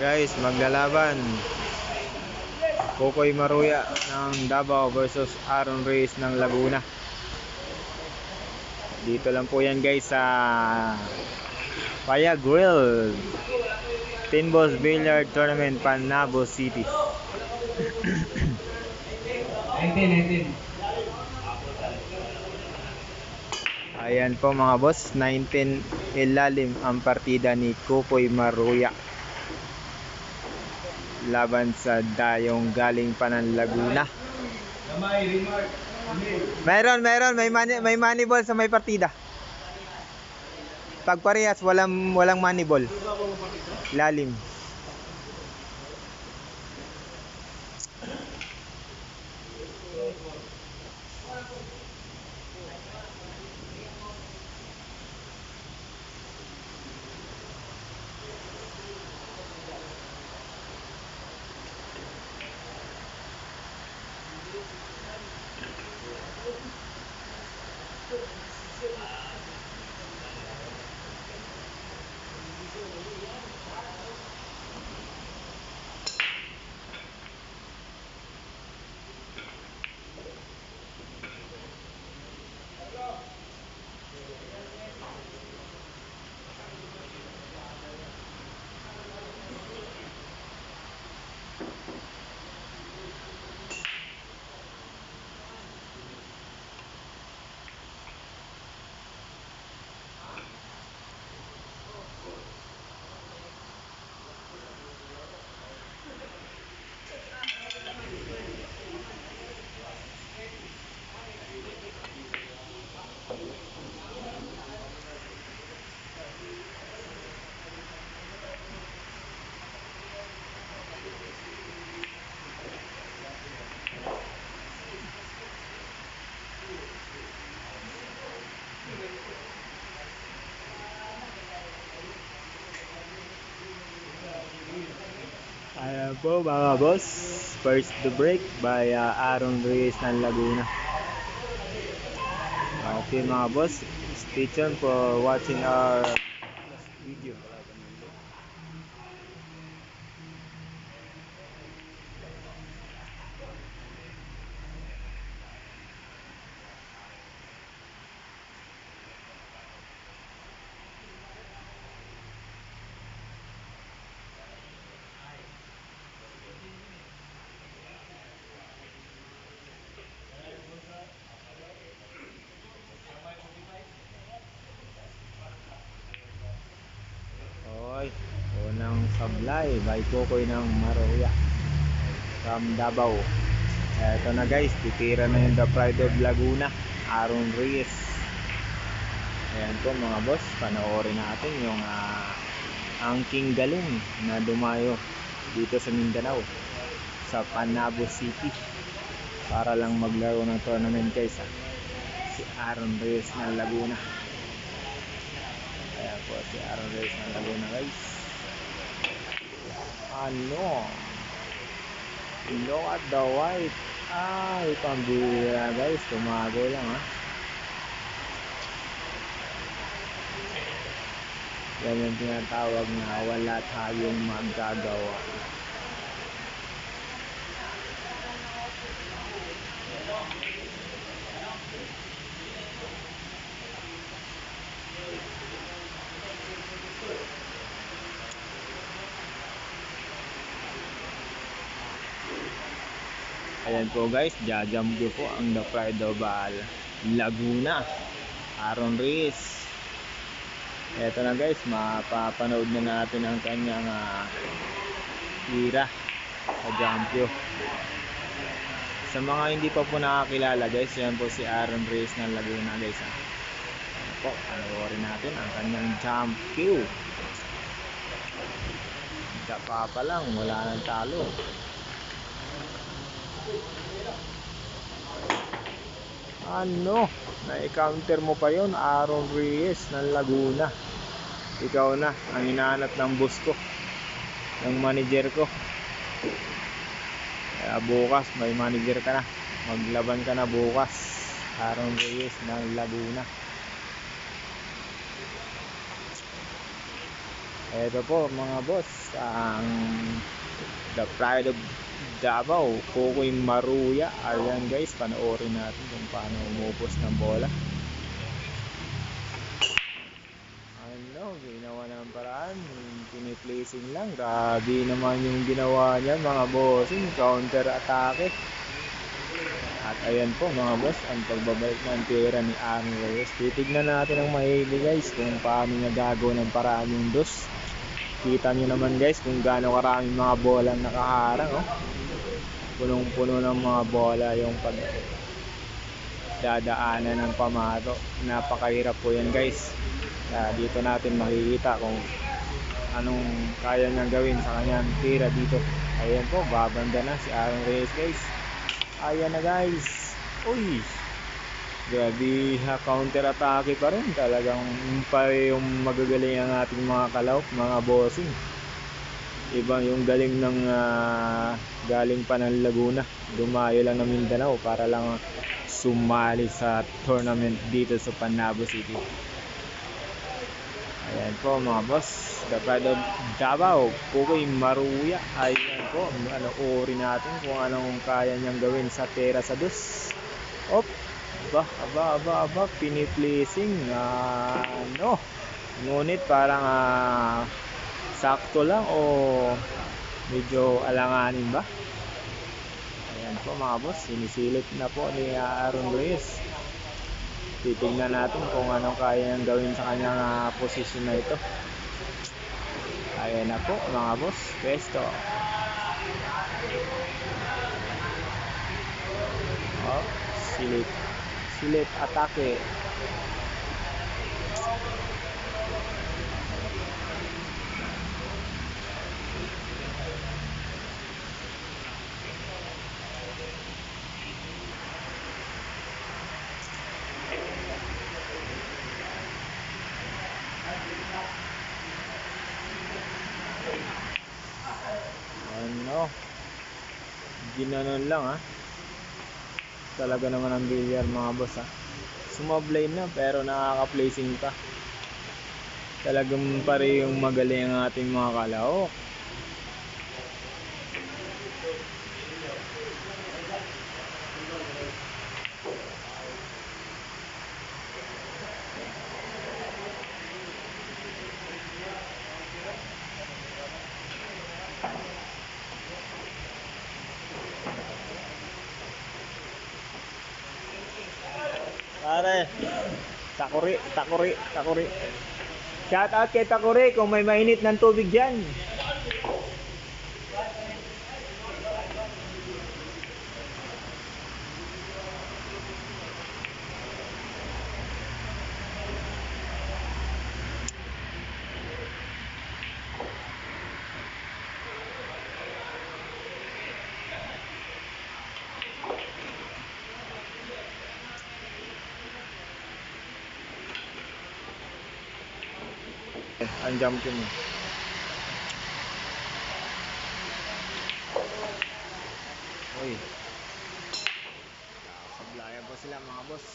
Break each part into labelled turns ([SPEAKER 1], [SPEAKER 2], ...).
[SPEAKER 1] Guys, maglalaban Kokoy Maruya ng Davao versus Aaron Reyes ng Laguna. Dito lang po yan guys sa Paya Grill Tin Balls Billiard Tournament, Panabo City.
[SPEAKER 2] 19.
[SPEAKER 1] Ayan po mga boss, 19 ilalim ang partida ni Kokoy Maruya laban sa Dayong galing pa ng Laguna. May money ball sa may partida. Pag parehas walang money ball. Lalim. Ayan po mga boss, first to break by Aaron Reyes ng Laguna. Okay mga boss, stay tuned for watching our video. Okay, unang sablay by Kokoy ng Maruya from Davao. Eto na guys, titira na yung The Pride of Laguna, Aaron Reyes. Ayan po mga boss, panoorin natin yung angking galing na dumayo dito sa Mindanao, sa Panabo City, para lang maglaro ng tournament guys si Aaron Reyes ng Laguna. Ayan po si Aaron Reyes ng Laguna guys. Look at the white. Ay, pambira guys, tumago lang Yan yung tinatawag na wala tayong magagawa. Ayan po guys, jajambyo po ang The Pride of Laguna, Aaron Reyes. Eto na guys, mapapanood na natin ang kanyang tira sa jambyo. Sa mga hindi pa po nakakilala guys, yan po si Aaron Reyes ng Laguna guys Ayan po, panoorin natin ang kanyang jambyo. Dapa pa lang, wala nang talo. Na-counter mo pa yon, Aaron Reyes ng Laguna. Ikaw na ang hinahanap ng boss ko, ng manager ko. Kaya bukas may manager ka na, maglaban ka na bukas, Aaron Reyes ng Laguna. Eto po mga boss, ang The Pride of Davao, Kokoy Maruya. Ayan guys, panoorin natin kung paano umubos ng bola. Ano, ginawa ng paraan, piniplacing lang. Grabe naman yung ginawa niya mga bossing, counter atake. At ayan po mga boss, ang pagbabalik ng tira ni Aaron Reyes. Titignan natin ang maigi guys kung paano niya gagawin ng paraan yung dos. Kita nyo naman guys kung gaano karaming mga bola nakaharang, oh. Punong-puno ng mga bola yung pag dadaanan ng pamato. Napakahirap po yan guys. Dito natin makikita kung anong kaya niyang gawin sa kanyang tira dito. Ayan po, babanda na si Aaron Reyes guys. Ayan na guys. Uy, grabe, counter atake pa rin. Talagang pa yung magagaling ang ating mga kalaw, mga bossing. Iba yung galing ng galing pa ng Laguna, dumayo lang ng Mindanao para lang sumali sa tournament dito sa Panabo City. Ayan po mga boss, The Pride of Davao, Kokoy Maruya. Ayan po, ori natin kung anong kaya niyang gawin sa tera sa dos. Op, aba, piniplacing, ano, ngunit parang sakto lang o medyo alanganin ba? Ayan po mga boss, sinisilip na po ni Aaron Reyes. Titignan natin kung anong kaya niyang gawin sa kanyang posisyon na ito. Ayan na po mga boss, pesto. Oh, silip atake. Ano, ginanon lang talaga naman ang bilyar mga boss sumablay na pero nakaka-placing pa. Talagang pare yung magaling ang ating mga kalahok. Pare, Takuri. Shout out kay Takuri kung may mainit ng tubig dyan. Ang jump ko mo. Uy. Sablayan po sila mga boss.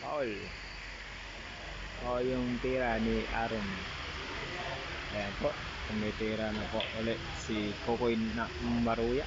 [SPEAKER 1] Foul. O yung tira ni Aaron. Ayan po, may tira na po ulit si Kokoy na Maruya.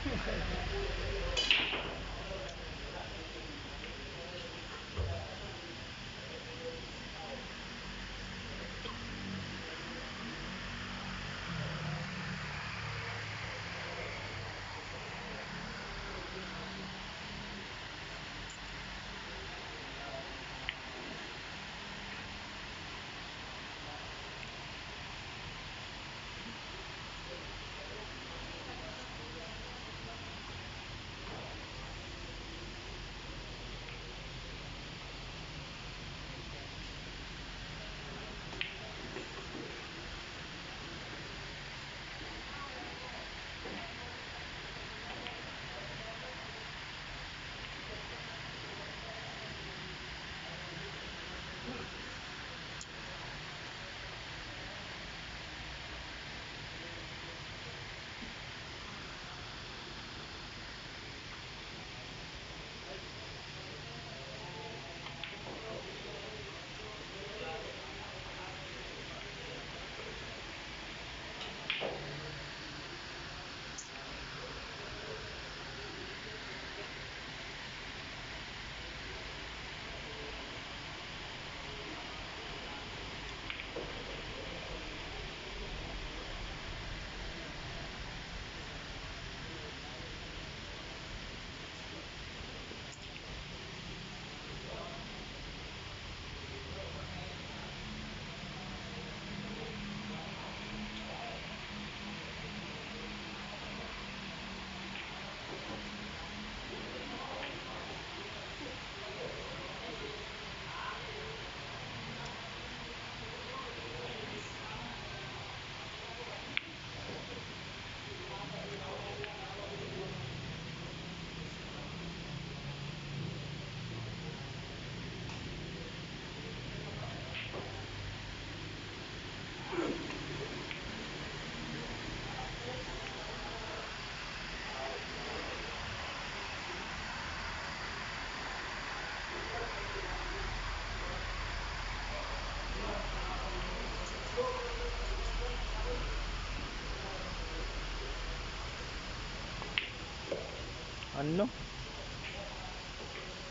[SPEAKER 1] Ano?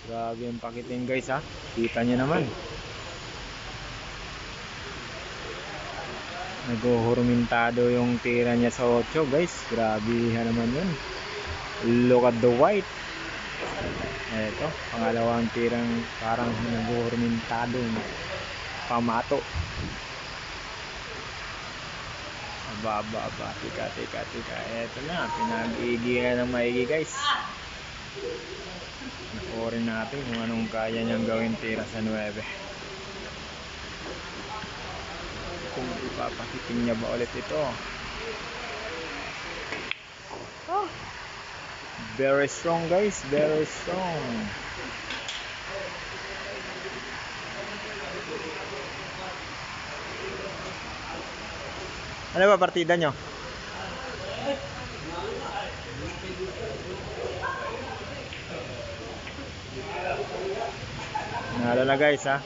[SPEAKER 1] Grabe yung pakiting guys ha. Kita nyo naman. Nag-uhurmentado yung tira niya sa 8 guys. Grabe naman yun. Look at the white. Eto, pangalawang tirang parang nag-uhurmentado. Pamato. Aba. Tika. Eto na, pinag-iigihan ng maigi guys. Nakurin natin kung anong kaya niyang gawin tira sa 9. Kung ipapakiting niya ba ulit ito. Very strong guys, very strong. Ano ba partida nyo? Nalo na guys ha.